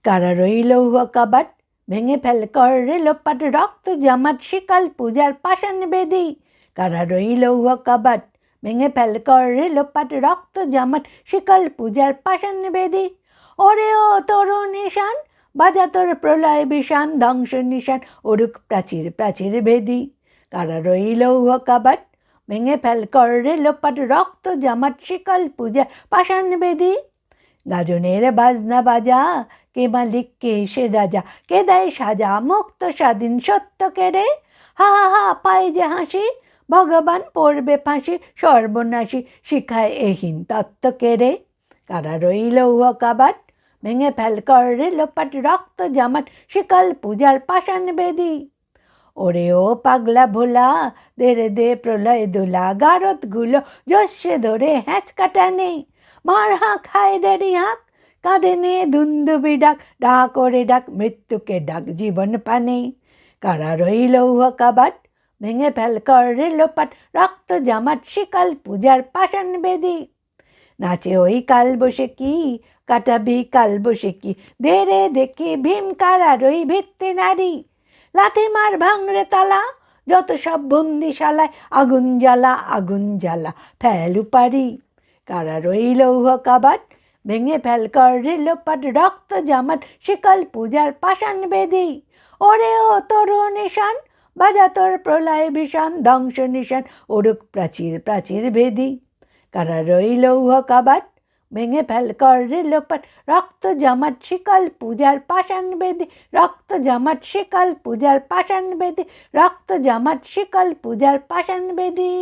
কারা রইল কাবাট, ভেঙে ফেল করে লোপাট, রক্ত জমাট শিকাল পূজার পাষাণ বেদী। কারা রইল কাবাট, ভেঙে ফেল করে লোপাট, রক্ত জমাট শিকাল পূজার পাষাণ বেদী। ওরে ও তরুণ নিশান, বাজা তোর প্রলয় বিষান, ধ্বংস নিশান ওরুক প্রাচীর প্রাচীর ভেদী। কারা রইল কাবাট, ভেঙে ফেল করে লোপাট, রক্ত জমাট শিকাল পূজার পাষাণ বেদী। গাজনের বাজনা বাজা, কে মালিক কে সে রাজা, কে দেয় সাজা মুক্ত স্বাধীন সত্য কেড়ে। হা হা হা পায় যে হাসি, ভগবান পড়বে ফাঁসি, সর্বনাশী শিখায় এহীন তত্ত্ব কেড়ে। কারা রইল কাবাট, ভেঙে ফেল করে লোপাট, রক্ত জামাট শিকাল পূজার পাষাণ বেদী। ওরে ও পাগলা ভোলা, দেরে দে প্রলয় দোলা, গারদগুলো জস্যে ধরে হ্যাঁচকা টানে। মার হাঁক হায় দেরি হাঁক, কাঁধে নে দুন্দুবি ডাক, ডাক ওরে ডাক মৃত্যুকে ডাক জীবন পানে। কারা রইল কাবাট, ভেঙে ফেল করে লোপাট, রক্ত জামাট শিকাল পূজার পাষাণ বেদী। নাচে ওই কাল বসে কি, কাটাবি কাল বসে কি, দেরে দেখি ভীম কারার ওই ভিত্তি নারী। লাথি মার ভাঙরে তালা, যত সব বন্দিশালায়, আগুন জ্বালা আগুন জ্বালা ফেল উপারি। কারা রইল কাবাট, ভেঙে ফেল করে লোপাট, রক্ত জামাট শিকাল পূজার পাষাণ বেদী। ওরে ও তরুণ নিশান, বাজা তোর প্রলয় বিষান, ধ্বংস নিশান ওরুক প্রাচীর প্রাচীর ভেদী। কারা রইল কাবাট, ভেঙে ফেল করে লোপাট, রক্ত জামাট শিকাল পূজার পাষাণ বেদী। রক্ত জামাট শিকাল পূজার পাষাণ বেদী, রক্ত জামাট শিকাল পূজার পাষাণ বেদী।